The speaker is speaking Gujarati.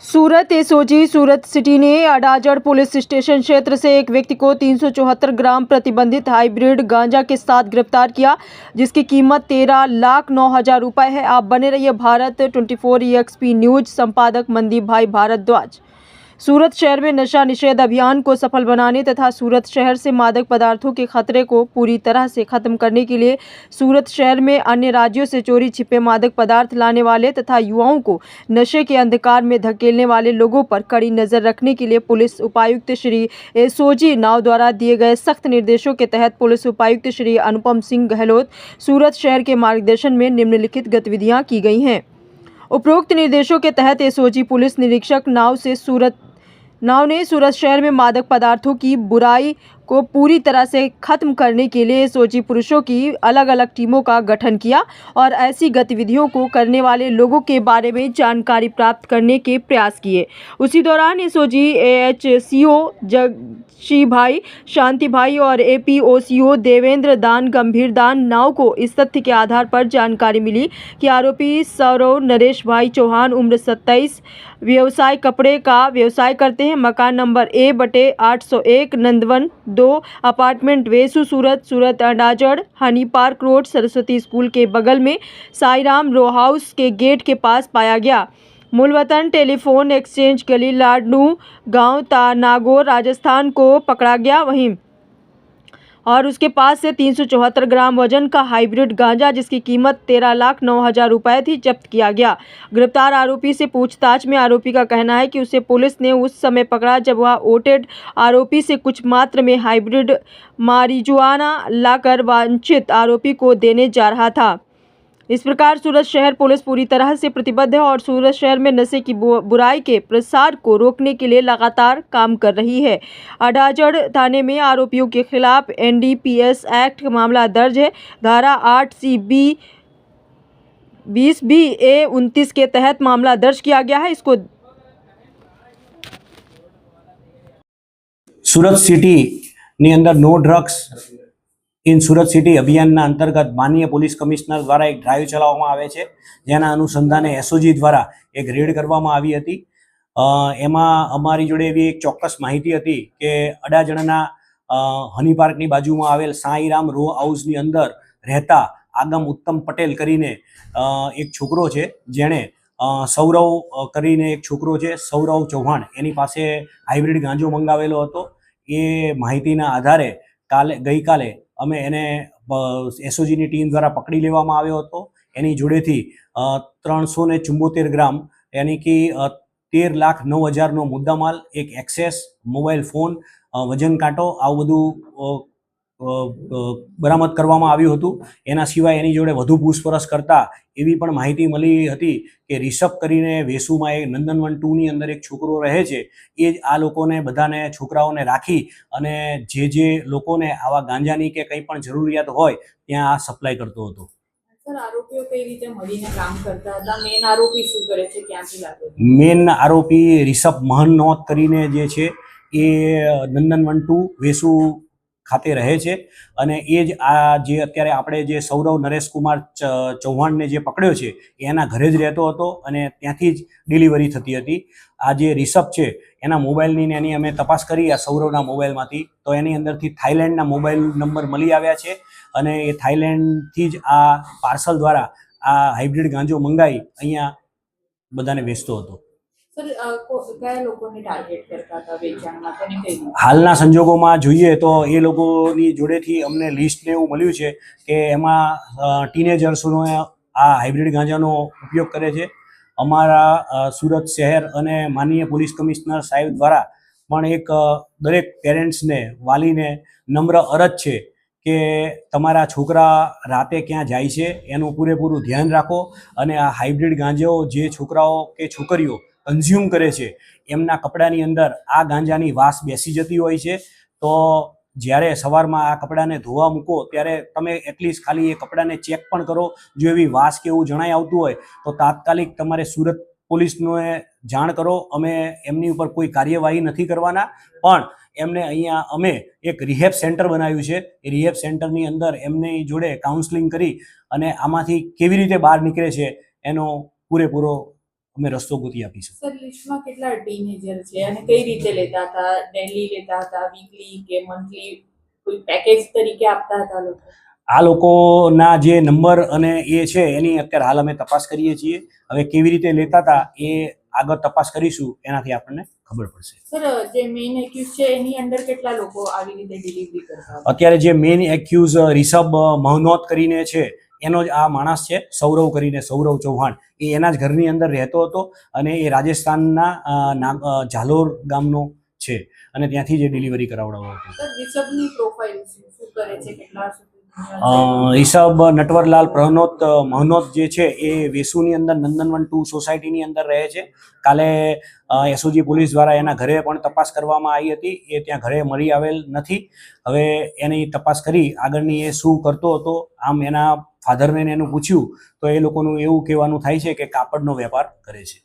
सूरत एसओजी सूरत सिटी ने अडाजड़ पुलिस स्टेशन क्षेत्र से एक व्यक्ति को 374 ग्राम प्रतिबंधित हाइब्रिड गांजा के साथ गिरफ्तार किया, जिसकी कीमत 13,09,000 रुपए है। आप बने रहिए भारत 24 EXP न्यूज। संपादक मनदीप भाई भारद्वाज। सूरत शहर में नशा निषेध अभियान को सफल बनाने तथा सूरत शहर से मादक पदार्थों के खतरे को पूरी तरह से खत्म करने के लिए सूरत शहर में अन्य राज्यों से चोरी छिपे मादक पदार्थ लाने वाले तथा युवाओं को नशे के अंधकार में धकेलने वाले लोगों पर कड़ी नजर रखने के लिए पुलिस उपायुक्त श्री एसओजी नाव द्वारा दिए गए सख्त निर्देशों के तहत पुलिस उपायुक्त श्री अनुपम सिंह गहलोत सूरत शहर के मार्गदर्शन में निम्नलिखित गतिविधियाँ की गई हैं। उपरोक्त निर्देशों के तहत एसओजी पुलिस निरीक्षक नाव ने सूरत शहर में मादक पदार्थों की बुराई को पूरी तरह से खत्म करने के लिए एसओजी पुरुषों की अलग अलग टीमों का गठन किया और ऐसी गतिविधियों को करने वाले लोगों के बारे में जानकारी प्राप्त करने के प्रयास किए। उसी दौरान एसओजी AHCO जगशी भाई, शांति भाई और APOCO देवेंद्र दान गंभीर दान नाव को इस तथ्य के आधार पर जानकारी मिली कि आरोपी सौरव नरेश भाई चौहान उम्र 27 व्यवसाय कपड़े का व्यवसाय करते हैं। मकान number A/801 Nandvan 2 apartment Vesu Surat Adajan honey park road Saraswati school के बगल में साईराम रो हाउस के गेट के पास पाया गया। मूल वतन टेलीफोन एक्सचेंज गली लाडनू गांव नागौर राजस्थान को पकड़ा गया। वहीं और उसके पास से 374 ग्राम वजन का हाइब्रिड गांजा जिसकी कीमत 13,09,000 रुपए थी जब्त किया गया। गिरफ्तार आरोपी से पूछताछ में आरोपी का कहना है कि उसे पुलिस ने उस समय पकड़ा जब वह ओटेड आरोपी से कुछ मात्रा में हाइब्रिड मारिजुआना लाकर वांछित आरोपी को देने जा रहा था। इस प्रकार सूरत शहर पुलिस पूरी तरह से प्रतिबद्ध है और सूरत शहर में नशे की बुराई के प्रसार को रोकने के लिए लगातार काम कर रही है। अडाजड़ थाने में आरोपियों के खिलाफ NDPS एक्ट मामला दर्ज है। धारा 8C/B 20B/A 29 के तहत मामला दर्ज किया गया है। इसको सूरत सिटी ની અંદર no drugs in Surat city અભિયાનના અંતર્ગત માનનીય પોલીસ કમિશનર દ્વારા એક ડ્રાઈવ ચલાવવામાં આવે છે, જેના અનુસંધાને એસઓજી દ્વારા એક રેડ કરવામાં આવી હતી। એમાં અમારી જોડે એવી એક ચોક્કસ માહિતી હતી કે અડાજણના હની પાર્કની બાજુમાં આવેલ સાઈરામ રો હાઉસની અંદર રહેતા આગમ ઉત્તમ પટેલ કરીને એક છોકરો છે, જેણે સૌરવ કરીને એક છોકરો છે સૌરવ ચૌહાણ, એની પાસે હાઇબ્રિડ ગાંજો મંગાવેલો હતો। એ માહિતીના આધારે ગઈકાલે અમે એને એસઓજીની ટીમ દ્વારા પકડી લેવામાં આવ્યો હતો। એની જોડેથી 374 ગ્રામ યાनी कि 13,09,000નો મુદ્દામાલ, એક એક્સેસ મોબાઈલ ફોન, વજન કાંટો આવું બધું બરામદ કરવામાં આવ્યું હતું। એના સિવાય એની જોડે વધુ પૂછપરછ કરતા એવી પણ માહિતી મળી હતી કે રિષભ કરીને વેસુમાં એક નંદનવન 2ની અંદર એક છોકરો રહે છે, એ જ આ લોકોને બધાને છોકરાઓને રાખી અને જે લોકોને આવા ગાંજાની કે કંઈ પણ જરૂરિયાત હોય ત્યાં આ સપ્લાય કરતો હતો। સર, આરોપીઓ કઈ રીતે મળીને કામ કરતા હતા? મેન આરોપી શું કરે છે, ક્યાંથી લાગે? મેન આરોપી રિષભ મહનોત કરીને જે છે એ નંદનવન 2 વેસુ ખાતે રહે છે અને એ જ આ જે અત્યારે આપણે જે સૌરવ નરેશકુમાર ચૌહાણને જે પકડ્યો છે એના ઘરે જ રહેતો હતો અને ત્યાંથી જ ડિલિવરી થતી હતી। આ જે રિષભ છે એના મોબાઈલની એની અમે તપાસ કરી આ સૌરવના મોબાઈલમાંથી, તો એની અંદરથી થાઈલેન્ડના મોબાઈલ નંબર મળી આવ્યા છે અને એ થાઈલેન્ડથી જ આ પાર્સલ દ્વારા આ હાઇબ્રિડ ગાંજો મંગાવી અહીંયા બધાને વેચતો હતો। હાલના સંજોગોમાં જોઈએ તો એ લોકોની જોડેથી અમને લિસ્ટ ને એવું મળ્યું છે કે એમાં ટીનેજર્સનો આ હાઇબ્રિડ ગાંજાનો ઉપયોગ કરે છે। અમારા સુરત શહેર અને માનનીય પોલીસ કમિશનર સાહેબ દ્વારા પણ એક દરેક પેરેન્ટ્સને વાલીને નમ્ર અરજ છે કે તમારા છોકરા રાતે ક્યાં જાય છે એનું પૂરેપૂરું ધ્યાન રાખો અને આ હાઇબ્રિડ ગાંજો જે છોકરાઓ કે છોકરીઓ કન્ઝ્યુમ કરે છે એમના કપડાની અંદર આ ગાંજાની વાસ બેસી જતી હોય છે। તો જ્યારે સવારમાં આ કપડાને ધોવા મૂકો ત્યારે તમે એટલીસ્ટ ખાલી એ કપડાને ચેક પણ કરો, જો એવી વાસ કે એવું જણાઈ આવતું હોય તો તાત્કાલિક તમારે સુરત પોલીસને જાણ કરો। અમે એમની ઉપર કોઈ કાર્યવાહી નથી કરવાના, પણ એમને અહીંયા અમે એક રિહેબ સેન્ટર બનાવ્યું છે। એ રિહેબ સેન્ટરની અંદર એમની જોડે કાઉન્સલિંગ કરી અને આમાંથી કેવી રીતે બહાર નીકળે છે એનો પૂરેપૂરો અમે રસ્તો ગોતી આપીશું. સર લિસ્ટમાં કેટલા ટીનેજર છે અને કઈ રીતે લેતા હતા? ડેલી લેતા હતા, વીકલી કે મંથલી, કોઈ પેકેજ તરીકે આપતા હતા લોકો? આ લોકોના જે નંબર અને એ છે એની અત્યારે હાલ અમે તપાસ કરીએ છીએ. હવે કેવી રીતે લેતા હતા એ આગળ તપાસ કરીશું, એનાથી આપણને ખબર પડશે. સર જે મેઇન એક્યુઝ છે એની અંદર કેટલા લોકો આવી રીતે ડિલિવરી કરતા હતા? અત્યારે જે મેઇન એક્યુઝ રિષભ મહનોત કરીને છે એનો જ આ માણસ છે, સૌરવ કરીને, સૌરવ ચૌહાણ. એ એના જ ઘરની અંદર રહેતો હતો અને એ રાજસ્થાનના ઝાલોર ગામનો છે અને ત્યાંથી જે ડિલિવરી કરાવડાવતો હતો. સર રિષભની પ્રોફાઇલ શું કરે છે, કેટલા સુધી? રિષભ નટવરલાલ મહનોત જે છે એ વેસુની અંદર નંદનવન 2 સોસાયટીની અંદર રહે છે. કાલે એસઓજી પોલીસ દ્વારા એના ઘરે પણ તપાસ કરવામાં આવી હતી. એ ત્યાં ઘરે મળી આવેલ નથી. હવે એની તપાસ કરી આગળની એ શું કરતો હતો. આમ એના ફાધરને એનું પૂછ્યું તો એ લોકોનું એવું કહેવાનું થાય છે કે કાપડનો વેપાર કરે છે.